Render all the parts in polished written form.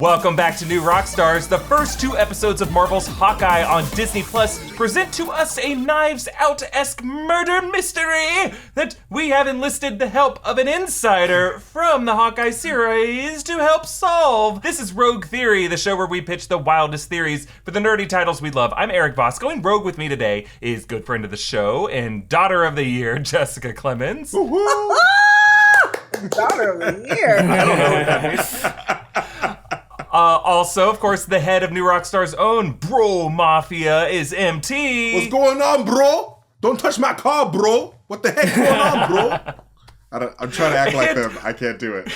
Welcome back to New Rockstars. The first two episodes of Marvel's Hawkeye on Disney Plus present to us a Knives Out-esque murder mystery that we have enlisted the help of an insider from the Hawkeye series to help solve. This is Rogue Theory, the show where we pitch the wildest theories for the nerdy titles we love. I'm Erik Voss. Going rogue with me today is good friend of the show and daughter of the year, Jessica Clemons. Daughter of the year. I don't know what that means. Also, of course, the head of New Rockstar's own Bro Mafia is MT. What's going on, bro? Don't touch my car, bro. What the heck going on, bro? I'm trying to act like them. I can't do it.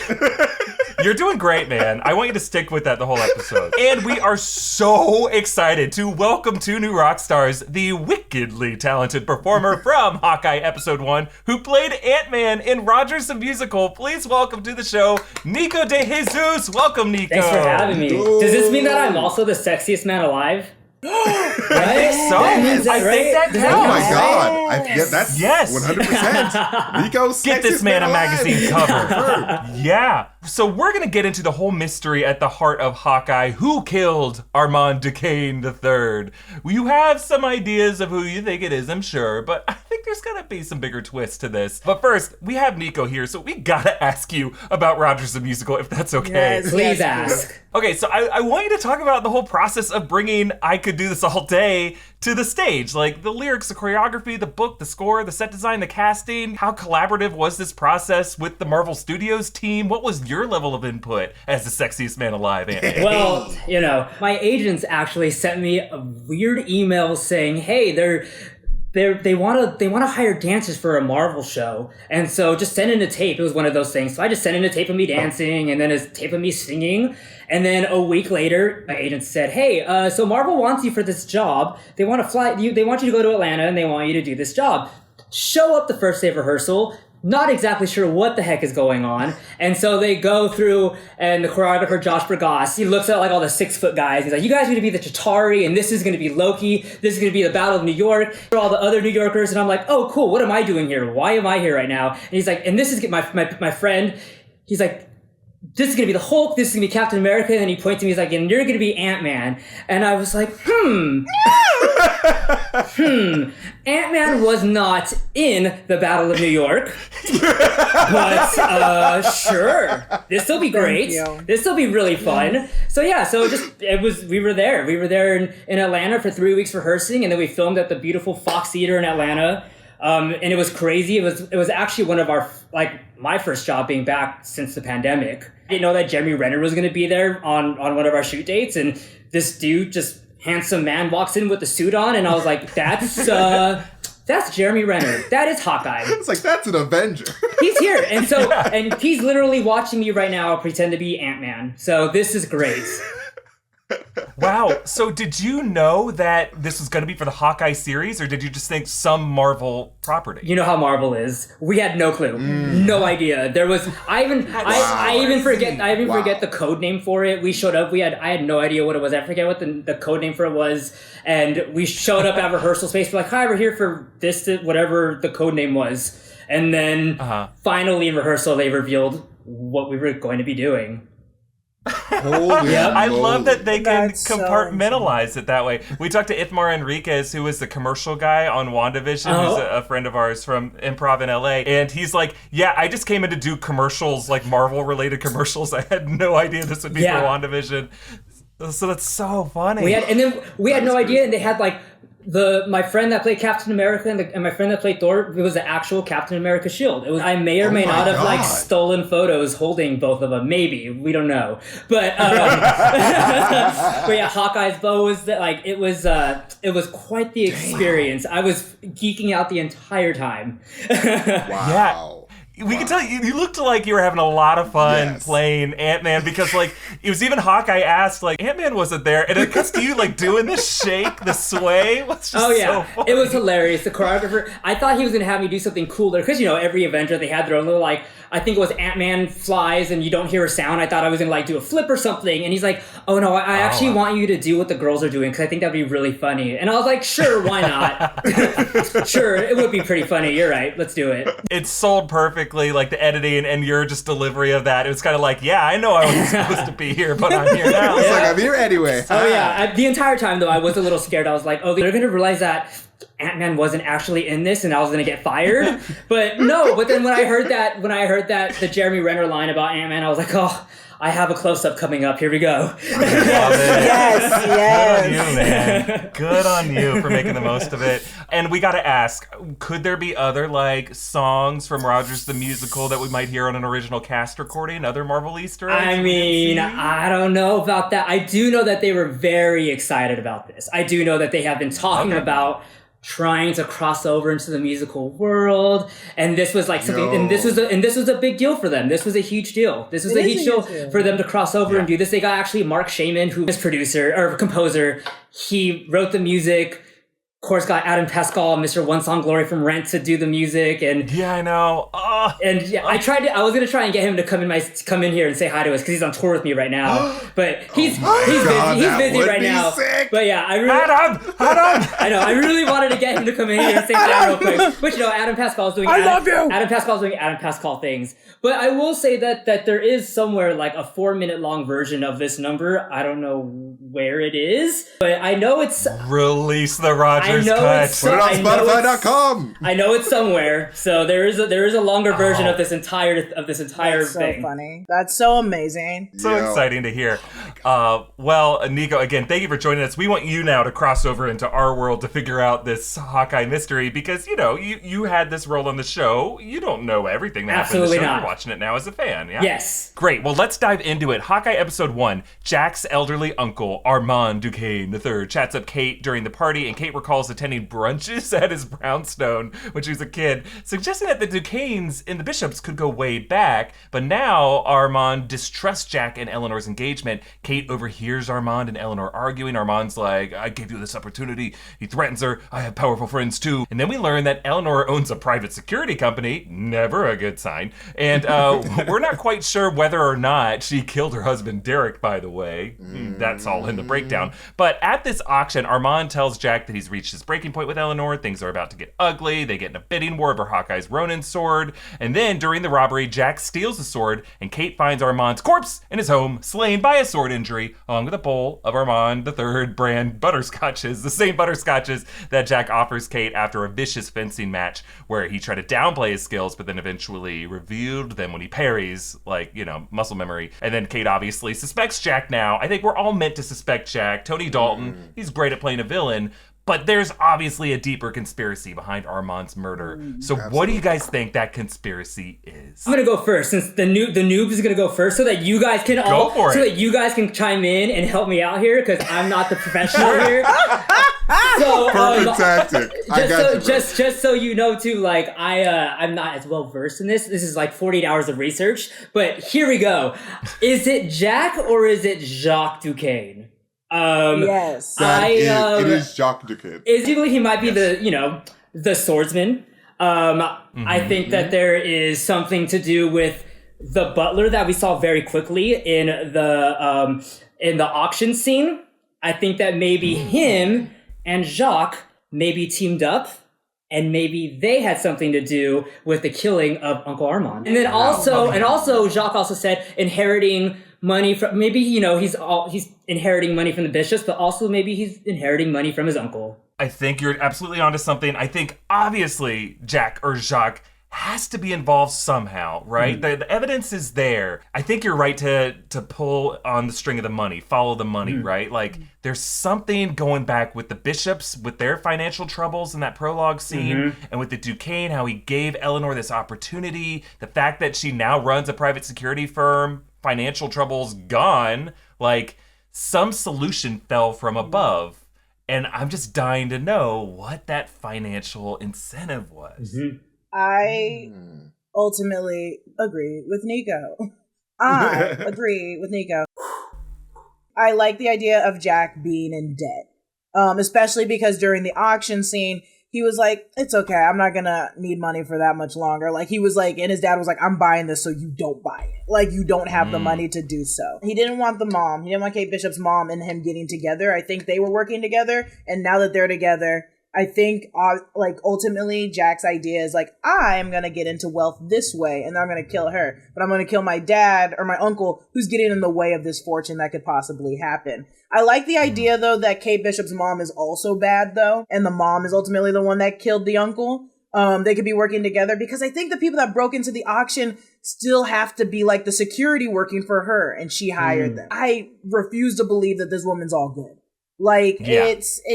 You're doing great, man. I want you to stick with that the whole episode. And we are so excited to welcome to New Rockstars the wickedly talented performer from Hawkeye Episode 1 who played Ant-Man in Rogers the Musical. Please welcome to the show, Nico DeJesus. Welcome, Nico. Thanks for having me. Does this mean that I'm also the sexiest man alive? Right? So, I think that counts. Oh my God. That's yes. 100%. Nico's Get this man a magazine cover. Hurd. Yeah. So we're going to get into the whole mystery at the heart of Hawkeye. Who killed Armand Duquesne III? You have some ideas of who you think it is, I'm sure, but I think there's going to be some bigger twists to this. But first, we have Nico here, so we got to ask you about Rogers the Musical, if that's okay. Yes. Please ask. Okay, so I want you to talk about the whole process of bringing I Could Do This All Day to the stage. Like the lyrics, the choreography, the book, the score, the set design, the casting. How collaborative was this process with the Marvel Studios team? What was your level of input as the sexiest man alive, Ant-Man? Well, you know, my agents actually sent me a weird email saying, hey, they want to hire dancers for a Marvel show, and so just send in a tape. It was one of those things. So I just sent in a tape of me dancing, and then a tape of me singing. And then a week later, my agent said, "Hey, so Marvel wants you for this job. They want to fly you. They want you to go to Atlanta, and they want you to do this job. Show up the first day of rehearsal." Not exactly sure what the heck is going on. And so they go through, and the choreographer, Josh Bergas, he looks at like all the 6-foot guys. He's like, you guys are going to be the Chitauri, and this is going to be Loki. This is going to be the Battle of New York. For all the other New Yorkers. And I'm like, oh, cool. What am I doing here? Why am I here right now? And he's like, and this is my friend. He's like, this is going to be the Hulk, this is going to be Captain America, and then he points to me, he's like, and you're going to be Ant-Man. And I was like, Ant-Man was not in the Battle of New York, but sure, this'll be great. This'll be really fun. So yeah, we were there in Atlanta for 3 weeks rehearsing, and then we filmed at the beautiful Fox Theater in Atlanta. And it was crazy. It was actually one of my first job being back since the pandemic. I didn't know that Jeremy Renner was going to be there on one of our shoot dates, and this dude, just handsome man, walks in with the suit on, and I was like, that's Jeremy Renner. That is Hawkeye. It's like, that's an Avenger. He's here, and so and he's literally watching me right now pretend to be Ant-Man. So this is great. Wow. So did you know that this was going to be for the Hawkeye series, or did you just think some Marvel property? You know how Marvel is. We had no clue. No idea. There was I even forget the code name for it. We showed up, I had no idea what it was. I forget what the code name for it was. And we showed up at rehearsal space. We're like, hi, we're here for this, whatever the code name was. And then finally in rehearsal they revealed what we were going to be doing. I love that they can That's compartmentalize it that way. We talked to Ithmar Enriquez, who was the commercial guy on WandaVision, who's a friend of ours from Improv in LA, and he's like, yeah, I just came in to do commercials, like Marvel-related commercials. I had no idea this would be for WandaVision. So that's so funny. We had no idea, and they had like my friend that played Captain America and my friend that played Thor, it was the actual Captain America shield. I may or may not have like stolen photos holding both of them. Maybe, we don't know. But but yeah, Hawkeye's bow was it was quite the experience. I was geeking out the entire time. Wow. We can tell you looked like you were having a lot of fun playing Ant-Man, because like it was even Hawkeye asked, like, Ant-Man wasn't there, and it cuts to you like doing this shake, the sway. It was just so funny. It was hilarious. The choreographer, I thought he was gonna have me do something cooler, because every Avenger, they had their own little like I think it was Ant-Man flies and you don't hear a sound. I thought I was going to like do a flip or something. And he's like, oh no, I actually want you to do what the girls are doing because I think that'd be really funny. And I was like, sure, why not? Sure, it would be pretty funny. You're right. Let's do it. It's sold perfectly, like the editing and your just delivery of that. It was kind of like, yeah, I know I wasn't supposed to be here, but I'm here now. It's like, I'm here anyway. Oh yeah, the entire time though, I was a little scared. I was like, oh, they're gonna realize that Ant-Man wasn't actually in this, and I was gonna get fired. But no. But then when I heard that the Jeremy Renner line about Ant-Man, I was like, oh, I have a close-up coming up. Here we go. Love it. Yes. Good on you, man. Good on you for making the most of it. And we got to ask, could there be other like songs from Rogers the Musical that we might hear on an original cast recording? Other Marvel Easter eggs? I mean, I don't know about that. I do know that they were very excited about this. I do know that they have been talking about trying to cross over into the musical world, and this was like something, and this was a big deal for them. This was a huge deal. This was a huge deal for them to cross over and do this. They got actually Mark Shaman, who is producer or composer. He wrote the music. Of course, got Adam Pascal, Mr. One Song Glory from Rent, to do the music, and yeah, I know. And yeah, I was gonna try and get him to come in here and say hi to us because he's on tour with me right now. But he's busy right now. Sick. But yeah, Adam! I know. I really wanted to get him to come in here and say hi real quick. But Adam Pascal is doing. Adam Pascal is doing Adam Pascal things. But I will say that there is somewhere like a 4-minute long version of this number. I don't know where it is, but I know it's release the Rogers cut. Put it on Spotify.com. I know it's somewhere. So there is a longer version of this entire That's thing. So funny. That's so amazing. So exciting to hear. Well, Nico, again, thank you for joining us. We want you now to cross over into our world to figure out this Hawkeye mystery because, you had this role on the show. You don't know everything that happened in the show. Not. You're watching it now as a fan, yeah? Yes. Great. Well, let's dive into it. Hawkeye Episode 1. Jack's elderly uncle, Armand Duquesne III, chats up Kate during the party, and Kate recalls attending brunches at his brownstone when she was a kid, suggesting that the Duquesnes and the Bishops could go way back. But now Armand distrusts Jack and Eleanor's engagement. Kate overhears Armand and Eleanor arguing. Armand's like, I gave you this opportunity. He threatens her. I have powerful friends too. And then we learn that Eleanor owns a private security company. Never a good sign. And we're not quite sure whether or not she killed her husband Derek, by the way. That's all in the breakdown. But at this auction, Armand tells Jack that he's reached his breaking point with Eleanor. Things are about to get ugly. They get in a bidding war over Hawkeye's Ronin sword. And then during the robbery, Jack steals the sword, and Kate finds Armand's corpse in his home, slain by a sword injury, along with a bowl of Armand III brand butterscotches, the same butterscotches that Jack offers Kate after a vicious fencing match where he tried to downplay his skills, but then eventually revealed them when he parries, like, muscle memory. And then Kate obviously suspects Jack now. I think we're all meant to suspect Jack. Tony Dalton, he's great at playing a villain, but there's obviously a deeper conspiracy behind Armand's murder. So what do you guys think that conspiracy is? I'm gonna go first, since the noob is gonna go first, so that you guys can that you guys can chime in and help me out here, because I'm not the professional here. So perfect tactic. Just so you know too, like I'm not as well versed in this. This is like 48 hours of research, but here we go. Is it Jack or is it Jacques Duquesne? Yes. It is Jacques Duquesne. Basically, he might be the swordsman. I think that there is something to do with the butler that we saw very quickly in the auction scene. I think that maybe him and Jacques maybe teamed up, and maybe they had something to do with the killing of Uncle Armand. And then also Jacques also said inheriting money from, maybe, he's inheriting money from the Bishops, but also maybe he's inheriting money from his uncle. I think you're absolutely onto something. I think obviously Jack or Jacques has to be involved somehow, right? The evidence is there. I think you're right to pull on the string of the money, follow the money, right? Like there's something going back with the Bishops, with their financial troubles in that prologue scene, and with the Duquesne, how he gave Eleanor this opportunity, the fact that she now runs a private security firm, financial troubles gone, like some solution fell from above. And I'm just dying to know what that financial incentive was. I ultimately agree with Nico. I like the idea of Jack being in debt, especially because during the auction scene, he was like, it's okay, I'm not gonna need money for that much longer. Like, he was like, and his dad was like, I'm buying this so you don't buy it. Like, you don't have the money to do so. He didn't want the mom. He didn't want Kate Bishop's mom and him getting together. I think they were working together, and now that they're together, I think, like, ultimately, Jack's idea is like, I'm gonna get into wealth this way, and I'm gonna kill her. But I'm gonna kill my dad or my uncle who's getting in the way of this fortune that could possibly happen. I like the idea, though, that Kate Bishop's mom is also bad, though, and the mom is ultimately the one that killed the uncle. They could be working together, because I think the people that broke into the auction still have to be, like, the security working for her, and she hired them. I refuse to believe that this woman's all good. Like,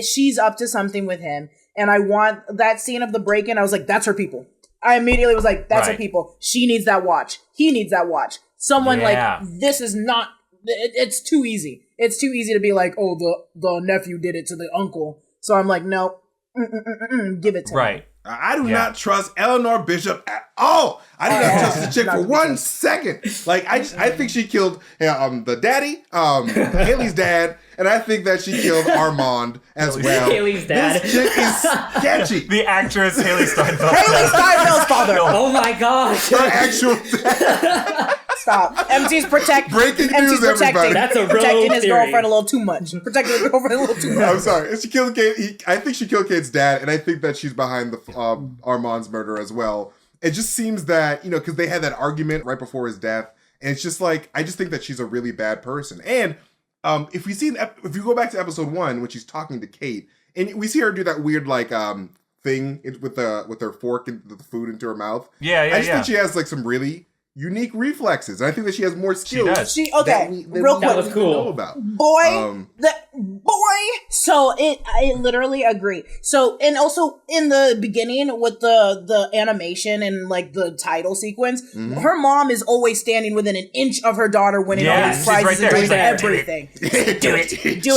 she's up to something with him. And I want that scene of the break-in. I was like, that's her people. I immediately was like, that's her people. She needs that watch. He needs that watch. Someone like, this is not, it's too easy. It's too easy to be like, oh, the nephew did it to the uncle. So I'm like, no, give it to him. I do not trust Eleanor Bishop at all. I do not trust the chick for 1 second. Like, I think she killed the daddy, Haley's dad, and I think that she killed Armand as well. Haley's dad. This chick is sketchy. The actress Haley Steinfeld. Haley Steinfeld's father. Oh my gosh. Her actual dad. Stop. MT's protecting. Breaking news, everybody. That's a protecting his theory. girlfriend a little too much. Protecting his girlfriend a little too much. I'm sorry. She killed Kate. I think she killed Kate's dad, and I think that she's behind the Armand's murder as well. It just seems that, because they had that argument right before his death, and it's just like, I just think that she's a really bad person. And if you go back to episode 1, when she's talking to Kate, and we see her do that weird like thing with her fork and the food into her mouth. I just think she has like some really unique reflexes, and I think that she has more skills. She does. Real quick, that was cool. Know about. So I literally agree. So, and also in the beginning with the animation and like the title sequence, her mom is always standing within an inch of her daughter winning all these prizes and doing everything. Do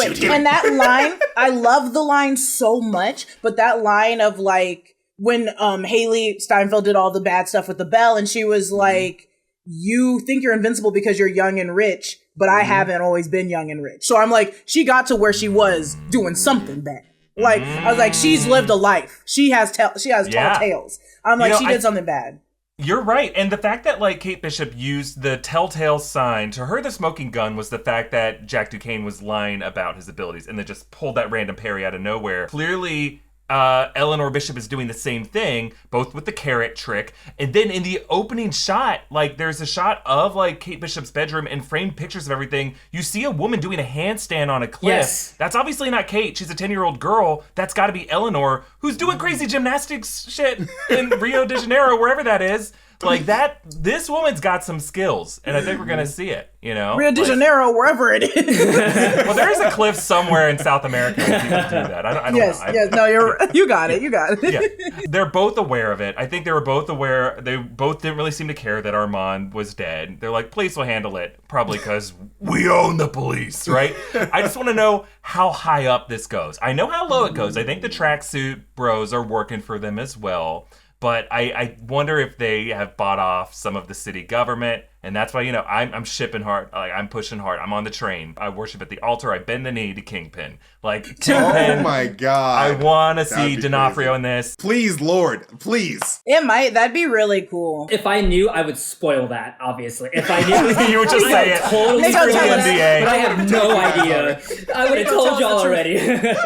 it. And that line, I love the line so much, but that line of like when Haley Steinfeld did all the bad stuff with the bell, and she was like, you think you're invincible because you're young and rich, but I haven't always been young and rich. So I'm like, she got to where she was doing something bad. Like, I was like, she's lived a life. She has tall tales. I'm like, she did something bad. You're right. And the fact that like Kate Bishop used the telltale sign, to her the smoking gun was the fact that Jack Duquesne was lying about his abilities, and then just pulled that random parry out of nowhere. Clearly, Eleanor Bishop is doing the same thing, both with the carrot trick, and then in the opening shot, like there's a shot of like Kate Bishop's bedroom and framed pictures of everything. You see a woman doing a handstand on a cliff. Yes. That's obviously not Kate. She's a 10-year-old girl. That's got to be Eleanor, who's doing crazy gymnastics shit in Rio de Janeiro, wherever that is. Like that, this woman's got some skills, and I think we're gonna see it. Rio de Janeiro, wherever it is. Well, there is a cliff somewhere in South America where people do that. I don't know. No, you got it. Yeah. They're both aware of it. I think they were both aware. They both didn't really seem to care that Armand was dead. They're like, police will handle it, probably because we own the police, right? I just want to know how high up this goes. I know how low it goes. I think the tracksuit bros are working for them as well. But I wonder if they have bought off some of the city government. And that's why, I'm shipping hard. Like, I'm pushing hard. I'm on the train. I worship at the altar. I bend the knee to Kingpin. Like, Kingpin. Oh, my God. I want to see D'Onofrio in this. Please, Lord. Please. It might. That'd be really cool. If I knew, I would spoil that, obviously. If I knew. You would just say it. Totally Nico, spoil tell us. NDA. But I have no idea. I would have told y'all already.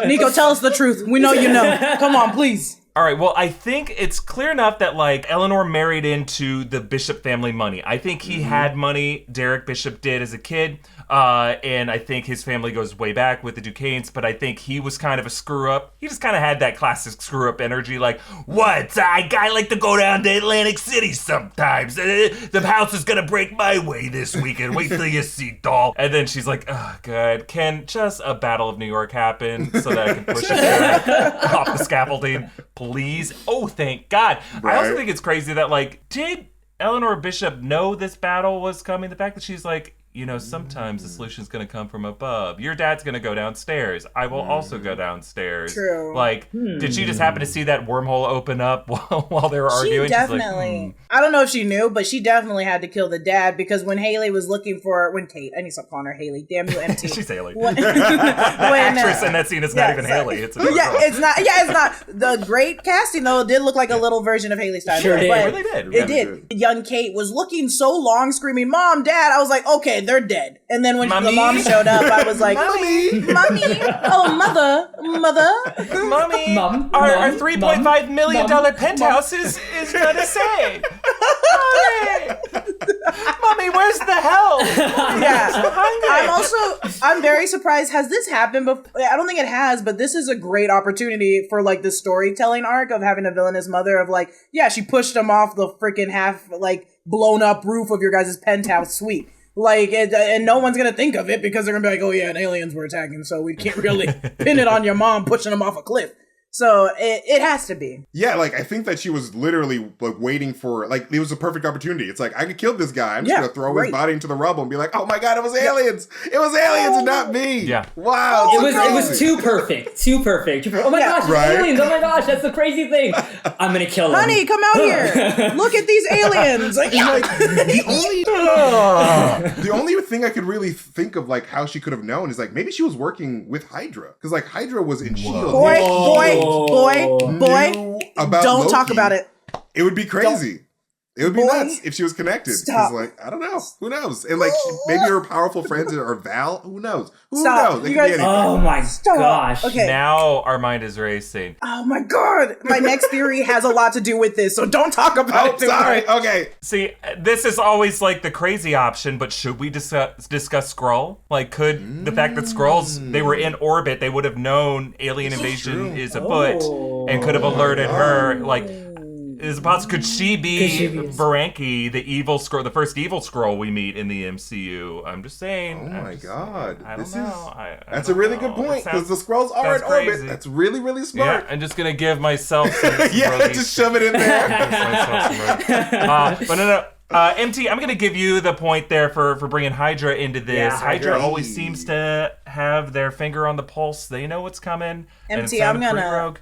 Nico, tell us the truth. We know you know. Come on, please. All right, well, I think it's clear enough that, like, Eleanor married into the Bishop family money. I think he had money, Derek Bishop did as a kid, and I think his family goes way back with the Duquesnes, but I think he was kind of a screw-up. He just kind of had that classic screw-up energy, like, what? I like to go down to Atlantic City sometimes. The house is gonna break my way this weekend. Wait till you see doll. And then she's like, oh, good. Can just a Battle of New York happen so that I can push it off the scaffolding? Please. Oh, thank God. Right. I also think it's crazy that, like, did Eleanor Bishop know this battle was coming? The fact that she's like, sometimes the solution's going to come from above. Your dad's going to go downstairs. I will also go downstairs. True. Like, did she just happen to see that wormhole open up while they were arguing? She definitely. I don't know if she knew, but she definitely had to kill the dad because when Haley was looking for Kate, I need to stop calling her Haley. Damn you, MT. She's Haley. When, actress in that scene is not even Haley. It's it's not. Yeah, it's not. The great casting though did look like a little version of Haley Steinfeld. Sure did. But It really did. It did. Young Kate was looking so long, screaming, "Mom, Dad!" I was like, "Okay, they're dead." And then when the mom showed up, I was like, Mommy, "Mommy, oh mother, Mommy, Mom, our Mom, $3.5 million Mom, penthouse is gonna say, Mommy, where's the help? Yeah. I'm hungry. I'm very surprised. Has this happened before? I don't think it has, but this is a great opportunity for like the storytelling arc of having a villainous mother of like, yeah, she pushed him off the freaking half like blown up roof of your guys' penthouse suite. Like, and no one's gonna think of it because they're gonna be like, oh yeah, and aliens were attacking, so we can't really pin it on your mom pushing him off a cliff. So it has to be. Yeah, like I think that she was literally like waiting for like it was a perfect opportunity. It's like I could kill this guy. I'm just gonna throw his body into the rubble and be like, oh my god, it was aliens. It was aliens and not me. Yeah. Wow. It was too perfect. Too perfect. Oh my gosh, it's aliens. Oh my gosh, that's the crazy thing. I'm gonna kill them. Honey, come out here. Look at these aliens. Like, the only thing I could really think of like how she could have known is like maybe she was working with Hydra because like Hydra was in Shield. Boy, Knew about don't Loki. talk about it. It would be crazy. It would be Boy, nuts if she was connected. stop. She's like, I don't know. Who knows? And like maybe her powerful friends are Val. Who knows? Who Stop. knows? It You could be guys- anything. Oh my gosh. Okay. Now our mind is racing. Oh my god. My next theory has a lot to do with this, so don't talk about Oh, it. too sorry. much. Okay. See, this is always like the crazy option, but should we discuss Skrull? Like, could the fact that Skrulls, they were in orbit, they would have known alien invasion is afoot and could have alerted her, like... Is it possible? Could she be Varanki, the evil Skrull, the first evil Skrull we meet in the MCU? I'm just saying. Oh my god. I don't know. That's a really good point because the Skrulls are in orbit. That's really, really smart. Yeah, I'm just gonna give myself some Yeah, just shove it in there. But no. MT, I'm gonna give you the point there for bringing Hydra into this. Yeah, Hydra always seems to have their finger on the pulse. They know what's coming. MT, I'm gonna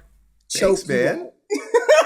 choke Thanks, man.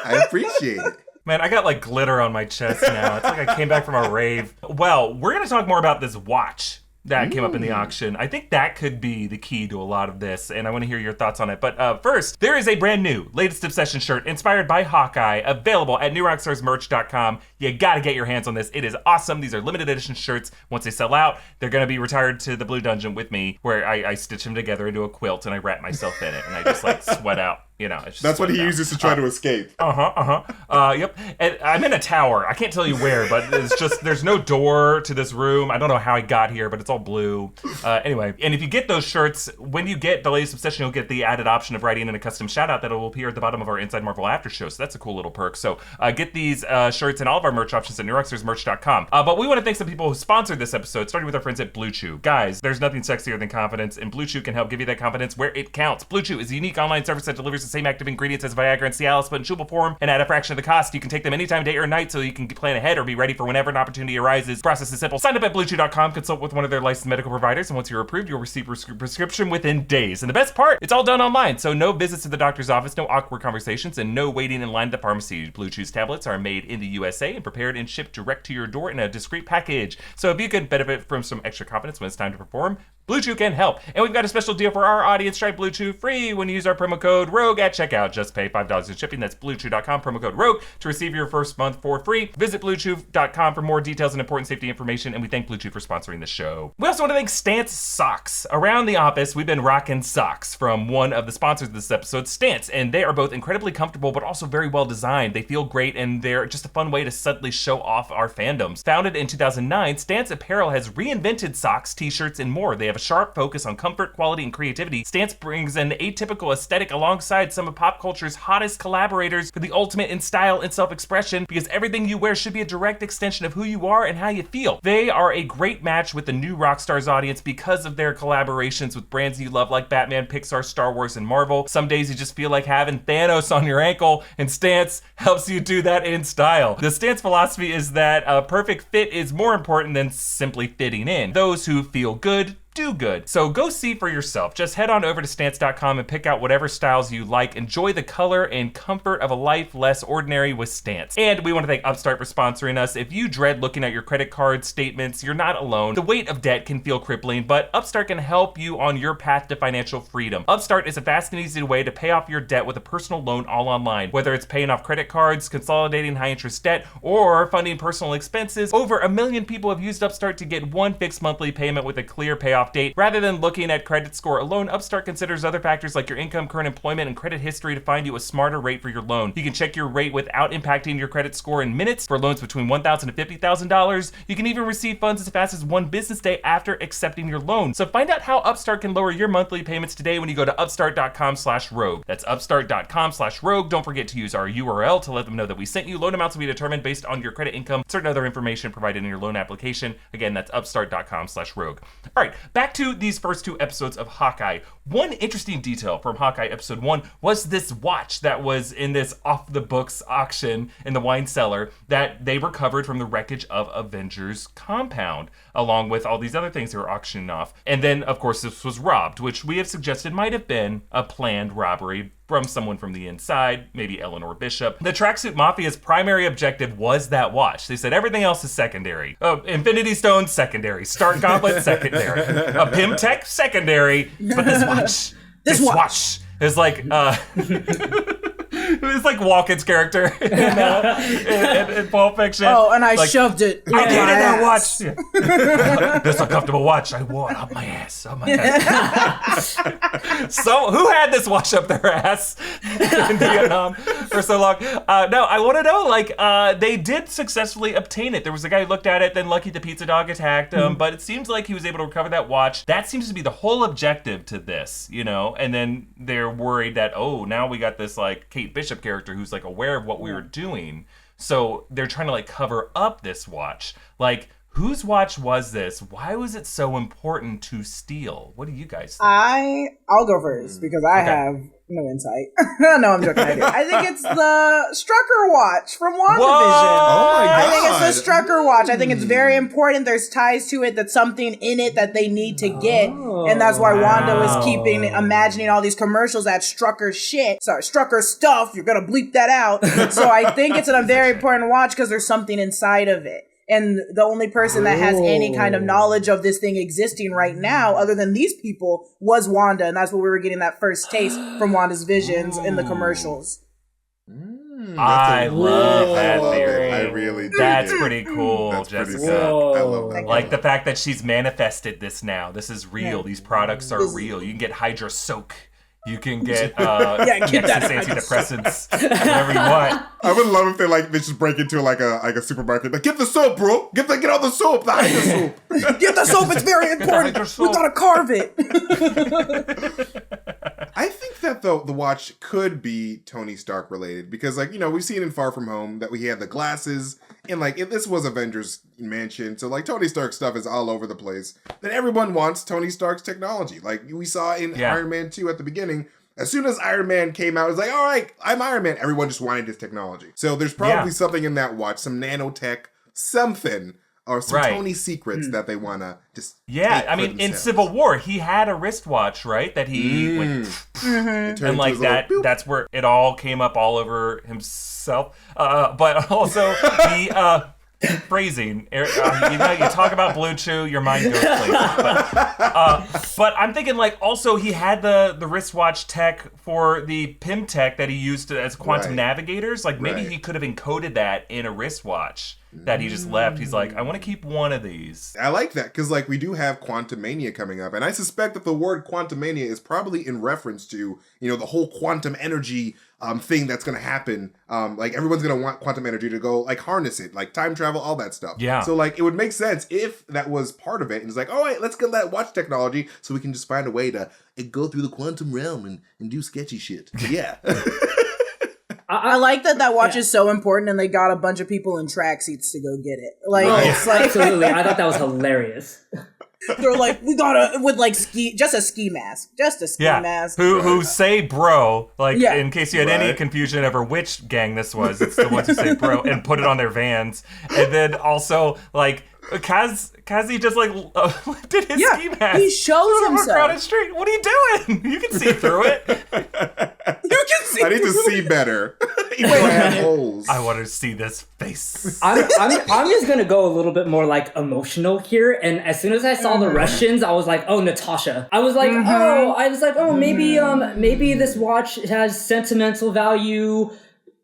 I appreciate it. Man, I got like glitter on my chest now. It's like I came back from a rave. Well, we're gonna talk more about this watch that came up in the auction. I think that could be the key to a lot of this, and I want to hear your thoughts on it. But first, there is a brand new latest Obsession shirt inspired by Hawkeye, available at newrockstarsmerch.com. You gotta get your hands on this. It is awesome. These are limited edition shirts. Once they sell out, they're gonna be retired to the Blue Dungeon with me, where I stitch them together into a quilt and I wrap myself in it, and I just like sweat out. You know, it's just That's what he sweat out. uses to try to escape. Yep. And I'm in a tower. I can't tell you where, but it's just, there's no door to this room. I don't know how I got here, but it's all blue. Anyway, and if you get those shirts, when you get the latest Obsession, you'll get the added option of writing in a custom shout out that will appear at the bottom of our Inside Marvel After Show. So that's a cool little perk. So get these shirts and all of our merch options at newrockstarsmerch.com. But we want to thank some people who sponsored this episode, starting with our friends at Blue Chew. Guys, there's nothing sexier than confidence, and Blue Chew can help give you that confidence where it counts. Blue Chew is a unique online service that delivers the same active ingredients as Viagra and Cialis, but in chewable form and at a fraction of the cost. You can take them anytime, day or night, so you can plan ahead or be ready for whenever an opportunity arises. The process is simple. Sign up at BlueChew.com, consult with one of their licensed medical providers, and once you're approved, you'll receive a prescription within days. And the best part, it's all done online, so no visits to the doctor's office, no awkward conversations, and no waiting in line at the pharmacy. Blue Chew's tablets are made in the USA and prepared and shipped direct to your door in a discreet package. So if you can benefit from some extra confidence when it's time to perform, Blue Chew can help. And we've got a special deal for our audience. Try Blue Chew free when you use our promo code ROGUE at checkout. Just pay $5 in shipping. That's BlueChew.com, promo code ROGUE to receive your first month for free. Visit BlueChew.com for more details and important safety information, and we thank Blue Chew for sponsoring the show. We also want to thank Stance Socks. Around the office, we've been rocking socks from one of the sponsors of this episode, Stance, and they are both incredibly comfortable but also very well designed. They feel great, and they're just a fun way to subtly show off our fandoms. Founded in 2009, Stance Apparel has reinvented socks, t-shirts, and more. They have a a sharp focus on comfort, quality, and creativity, Stance brings an atypical aesthetic alongside some of pop culture's hottest collaborators for the ultimate in style and self-expression, because everything you wear should be a direct extension of who you are and how you feel. They are a great match with the new Rockstars audience because of their collaborations with brands you love like Batman, Pixar, Star Wars, and Marvel. Some days you just feel like having Thanos on your ankle, and Stance helps you do that in style. The Stance philosophy is that a perfect fit is more important than simply fitting in. Those who feel good do good. So go see for yourself. Just head on over to stance.com and pick out whatever styles you like. Enjoy the color and comfort of a life less ordinary with Stance. And we want to thank Upstart for sponsoring us. If you dread looking at your credit card statements, you're not alone. The weight of debt can feel crippling, but Upstart can help you on your path to financial freedom. Upstart is a fast and easy way to pay off your debt with a personal loan all online. Whether it's paying off credit cards, consolidating high interest debt, or funding personal expenses, over 1 million people have used Upstart to get one fixed monthly payment with a clear payoff date. Rather than looking at credit score alone, Upstart considers other factors like your income, current employment, and credit history to find you a smarter rate for your loan. You can check your rate without impacting your credit score in minutes for loans between $1,000 and $50,000. You can even receive funds as fast as 1 business day after accepting your loan. So find out how Upstart can lower your monthly payments today when you go to upstart.com/rogue. That's upstart.com/rogue. Don't forget to use our URL to let them know that we sent you. Loan amounts will be determined based on your credit income, certain other information provided in your loan application. Again, that's upstart.com/rogue. All right, back to these first 2 episodes of Hawkeye. One interesting detail from Hawkeye episode 1 was this watch that was in this off the books auction in the wine cellar that they recovered from the wreckage of Avengers compound, along with all these other things they were auctioning off. And then, of course, this was robbed, which we have suggested might have been a planned robbery from someone from the inside, maybe Eleanor Bishop. The Tracksuit Mafia's primary objective was that watch. They said everything else is secondary. Infinity Stone, secondary. Stark Gauntlet, secondary. A Pym Tech, secondary. But this watch is like, it's like Walken's character in Pulp Fiction. Oh, and I like, shoved it. I needed that watch. Yeah. This uncomfortable watch, I wore it up my ass. So, who had this watch up their ass in Vietnam for so long? No, I want to know, they did successfully obtain it. There was a guy who looked at it, then Lucky the Pizza Dog attacked him, but it seems like he was able to recover that watch. That seems to be the whole objective to this, and then they're worried that, now we got this, Kate Bishop character who's, aware of what we were doing. So they're trying to, cover up this watch. Whose watch was this? Why was it so important to steal? What do you guys think? I'll go first because I have no insight. No, I'm joking. I think it's the Strucker watch from WandaVision. Oh my god! I think it's the Strucker watch. I think it's very important. There's ties to it. That's something in it that they need to get, and that's why Wanda was imagining all these commercials at Strucker shit. Sorry, Strucker stuff. You're gonna bleep that out. So I think it's a very important watch because there's something inside of it. And the only person that has any kind of knowledge of this thing existing right now, other than these people, was Wanda. And that's what we were getting that first taste from Wanda's visions in the commercials. I love that theory. I really do. That's pretty cool, That's Jessica. pretty cool. I love that. The fact that she's manifested this now. This is real. Yeah. These products are real. You can get Hydra Soak. You can get get that antidepressants, whatever you want. I would love if they just break into a supermarket. Get the soap, bro. Get all the soap. The Hydra soap. Get the soap. It's very important. We gotta carve it. I think that the watch could be Tony Stark related because we've seen in Far From Home that he had the glasses and this was Avengers Mansion, so Tony Stark stuff is all over the place. Then everyone wants Tony Stark's technology. We saw in Iron Man 2 at the beginning. As soon as Iron Man came out, it was all right, I'm Iron Man. Everyone just wanted his technology. So there's probably something in that watch, some nanotech, something. Or some Tony secrets that they want to just in Civil War, he had a wristwatch, right? That he went... And that's where it all came up all over himself. But also the... phrasing. You talk about Blue Chew, your mind goes places. But I'm thinking also he had the wristwatch tech for the Pym Tech that he used as quantum navigators. Maybe he could have encoded that in a wristwatch. that he just left. He's like, I want to keep one of these. I like that because like we do have Quantumania coming up, and I suspect that the word Quantumania is probably in reference to the whole quantum energy thing that's going to happen. Like everyone's going to want quantum energy to go like harness it, like time travel, all that stuff. Yeah. So like it would make sense if that was part of it, and it's like, all right, let's get that watch technology so we can just find a way to go through the quantum realm and do sketchy shit. But yeah. I like that watch is so important, and they got a bunch of people in tracksuits to go get it. Like, it's like Absolutely. I thought that was hilarious. they're like, we gotta with like just a ski mask. Who say bro, like in case you had any Right. confusion over which gang this was, it's the ones who say bro and put it on their vans. And then also like Kazi just like lifted his ski mask. He shows on a himself. crowded street. What are you doing? You can see through it. You can see. I need to see better. Holes. I want to see this face. I'm just gonna go a little bit more like emotional here. And as soon as I saw the Russians, I was like, oh, Natasha. I was like, maybe this watch has sentimental value.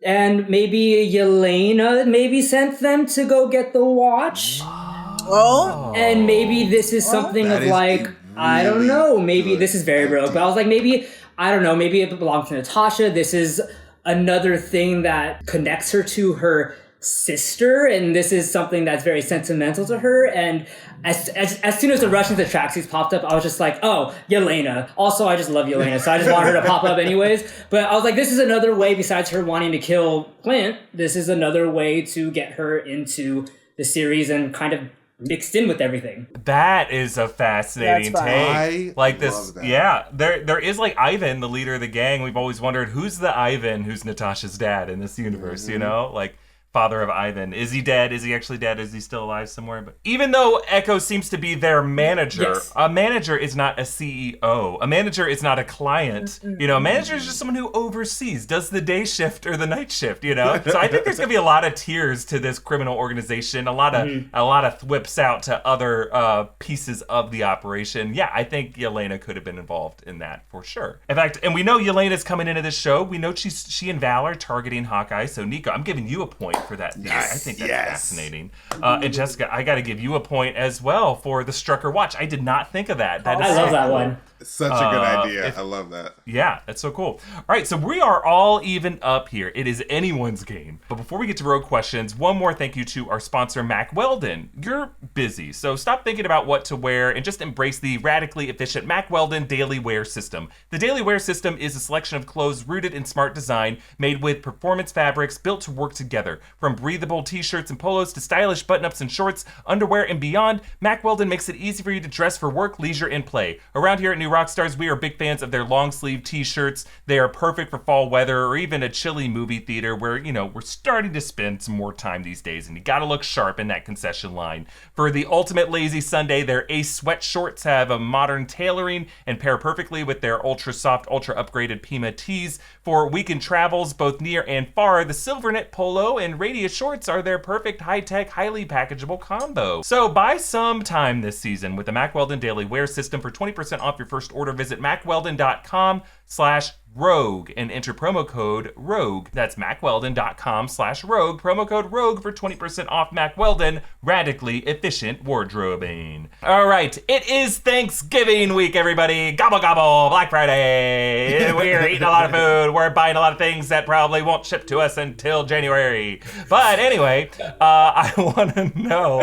And maybe Yelena maybe sent them to go get the watch. Oh. And maybe this is something of like, I don't know, maybe this is very rogue, but I was like, maybe, I don't know, maybe it belongs to Natasha. This is another thing that connects her to her sister, and this is something that's very sentimental to her. And as soon as the Russians and tracksuits popped up, I was just like, oh, Yelena. Also, I just love Yelena, so I just want her to pop up anyways. But I was like, this is another way, besides her wanting to kill Clint, this is another way to get her into the series and kind of mixed in with everything. That is a fascinating That's take. I Like this, love that. yeah. There is like Ivan, the leader of the gang. We've always wondered who's the Ivan who's Natasha's dad in this universe. You know, like father of Ivan. Is he dead? Is he actually dead? Is he still alive somewhere? But even though Echo seems to be their manager, Yes. a manager is not a CEO. A manager is not a client. You know, a manager is just someone who oversees, does the day shift or the night shift. You know, so I think there's gonna be a lot of tiers to this criminal organization. A lot of whips out to other pieces of the operation. Yeah, I think Yelena could have been involved in that for sure. In fact, and we know Yelena's coming into this show. We know she and Val are targeting Hawkeye. So Nico, I'm giving you a point for that. Yes, I think that's yes. fascinating. And Jessica, I got to give you a point as well for the Strucker watch. I did not think of that. That is I love so that cool. one. Such a good idea. I love that. Yeah, that's so cool. All right, so we are all even up here. It is anyone's game. But before we get to rogue questions, one more thank you to our sponsor, Mack Weldon. You're busy, so stop thinking about what to wear and just embrace the radically efficient Mack Weldon Daily Wear System. The Daily Wear System is a selection of clothes rooted in smart design, made with performance fabrics built to work together. From breathable t-shirts and polos to stylish button-ups and shorts, underwear, and beyond, Mack Weldon makes it easy for you to dress for work, leisure, and play. Around here at New Rockstars, we are big fans of their long sleeve t-shirts. They are perfect for fall weather or even a chilly movie theater where, you know, we're starting to spend some more time these days and you gotta look sharp in that concession line. For the ultimate lazy Sunday, their Ace sweat shorts have a modern tailoring and pair perfectly with their ultra soft, ultra upgraded Pima tees. For weekend travels, both near and far, the Silvernet polo and Radius shorts are their perfect high-tech, highly packageable combo. So buy some time this season with the Mack Weldon Daily Wear System. For 20% off your first order, visit MackWeldon.com/rogue and enter promo code ROGUE. That's MackWeldon.com/rogue, promo code ROGUE for 20% off Mack Weldon, radically efficient wardrobing. All right, it is Thanksgiving week, everybody. Gobble, gobble, Black Friday. We're eating a lot of food. We're buying a lot of things that probably won't ship to us until January. But anyway, I want to know,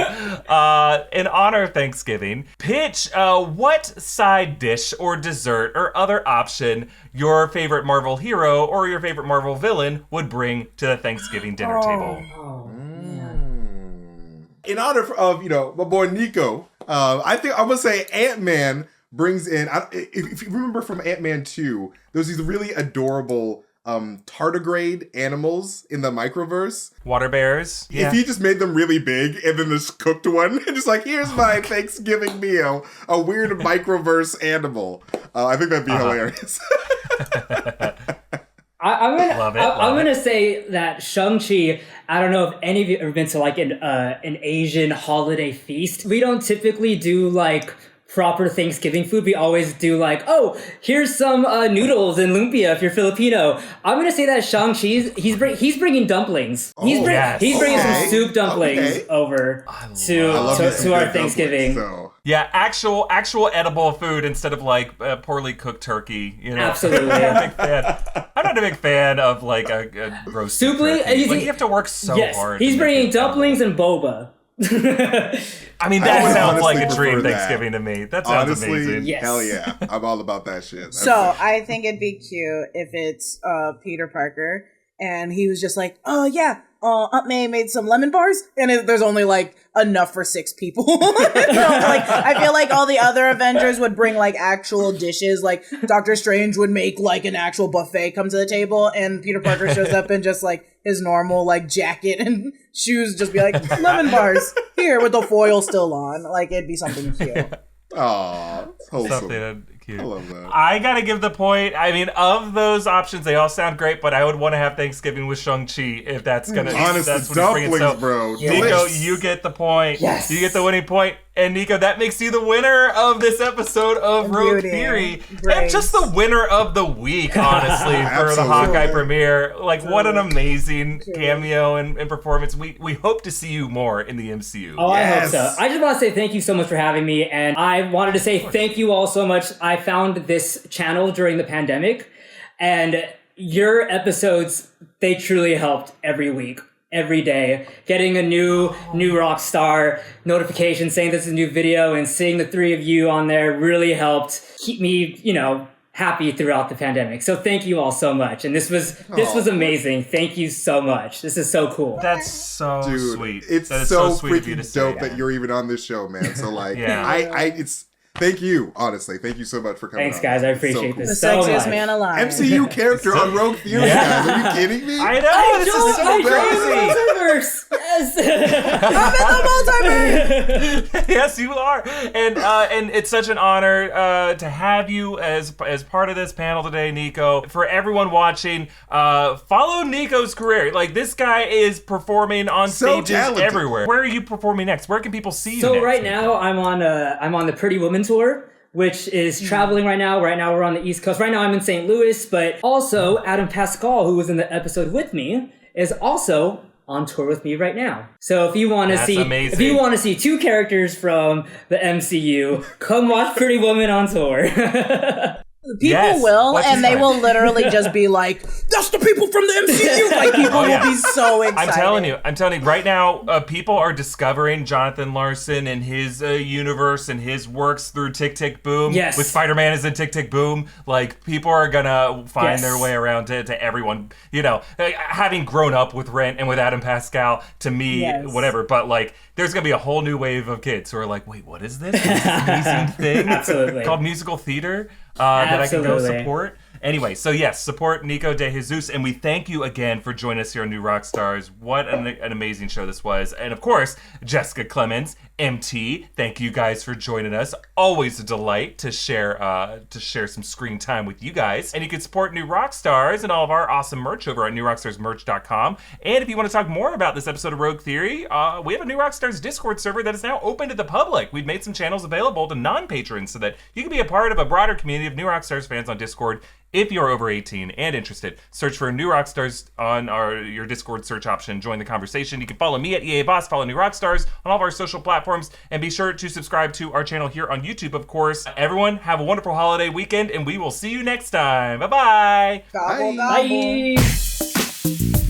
in honor of Thanksgiving, pitch what side dish or dessert or other option your favorite Marvel hero or your favorite Marvel villain would bring to the Thanksgiving dinner table. In honor of, my boy Nico, I think I'm going to say Ant-Man brings in, if you remember from Ant-Man 2, there's these really adorable tardigrade animals in the microverse. Water bears. Yeah. If he just made them really big and then just cooked one and just like, here's my Thanksgiving meal, a weird microverse animal. I think that'd be hilarious. I'm Love gonna it. say that Shang-Chi, I don't know if any of you have ever been to like an Asian holiday feast. We don't typically do like proper Thanksgiving food, we always do like, oh, here's some noodles and lumpia if you're Filipino. I'm gonna say that Shang-Chi, he's bringing dumplings. He's bringing some soup dumplings over to our Thanksgiving. Yeah, actual edible food instead of like poorly cooked turkey. You know, absolutely. I'm not a big fan of like a roast soup. Like, you have to work so hard. He's bringing dumplings and boba. I mean, that sounds like a dream Thanksgiving to me. That sounds amazing. Yes. Hell yeah. I'm all about that shit. I think it'd be cute if it's Peter Parker and he was just like, oh yeah, Aunt May made some lemon bars and there's only like enough for 6 people. So, like, I feel like all the other Avengers would bring like actual dishes. Like Doctor Strange would make like an actual buffet come to the table, and Peter Parker shows up in just like his normal like jacket and shoes, just be like, lemon bars here with the foil still on. Like it'd be something cute. Aw, something cute. I love that. I gotta give the point. I mean, of those options, they all sound great, but I would want to have Thanksgiving with Shang-Chi if that's gonna. Honest, that's what dumplings, so, bro. Nico, you get the point. Yes. You get the winning point. And Nico, that makes you the winner of this episode of Rogue Theory. And just the winner of the week, honestly, for the Hawkeye premiere. Like, what an amazing cameo and performance. We hope to see you more in the MCU. Oh, yes. I hope so. I just want to say thank you so much for having me. And I wanted to say thank you all so much. I found this channel during the pandemic. And your episodes, they truly helped every week. Every day, getting a new Rockstar notification saying this is a new video and seeing the 3 of you on there really helped keep me, happy throughout the pandemic. So thank you all so much. And this was amazing. Thank you so much. This is so cool. That's so sweet. It's so sweet freaking dope that you're even on this show, man. So like, thank you, honestly. Thank you so much for coming. Thanks, guys. I appreciate this so much. The sexiest man alive. MCU character on Rogue Theory, guys. Are you kidding me? I know. This is so crazy. Multiverse. Yes. I'm in the multiverse. Yes, you are. And it's such an honor to have you as part of this panel today, Nico. For everyone watching, follow Nico's career. Like, this guy is performing on stages everywhere. Where are you performing next? Where can people see you So next, right Nico? now, I'm on the Pretty Woman tour, which is traveling right now. Right now we're on the East Coast. Right now I'm in St. Louis, but also Adam Pascal, who was in the episode with me, is also on tour with me right now. So if you want to see 2 characters from the MCU, come watch Pretty Woman on tour. People will, and they will literally just be like, that's the people from the MCU! Like, people will be so excited. I'm telling you, right now, people are discovering Jonathan Larson and his universe and his works through Tick, Tick, Boom. Yes. With Spider-Man as in Tick, Tick, Boom. Like, people are gonna find their way around to everyone. Having grown up with Rent and with Adam Pascal, to me, whatever, but like, there's gonna be a whole new wave of kids who are like, wait, what is this? This amazing thing? Absolutely. Called musical theater. That I can go support. Anyway, so yes, support Nico DeJesus, and we thank you again for joining us here on New Rockstars. What an amazing show this was. And of course, Jessica Clemons, MT, thank you guys for joining us. Always a delight to share some screen time with you guys. And you can support New Rockstars and all of our awesome merch over at newrockstarsmerch.com. And if you want to talk more about this episode of Rogue Theory, we have a New Rockstars Discord server that is now open to the public. We've made some channels available to non-patrons so that you can be a part of a broader community of New Rockstars fans on Discord. If you're over 18 and interested, search for New Rockstars on your Discord search option. Join the conversation. You can follow me at Erik Voss, follow New Rockstars on all of our social platforms, and be sure to subscribe to our channel here on YouTube, of course. Everyone, have a wonderful holiday weekend, and we will see you next time. Bye-bye. Gobble, gobble. Bye.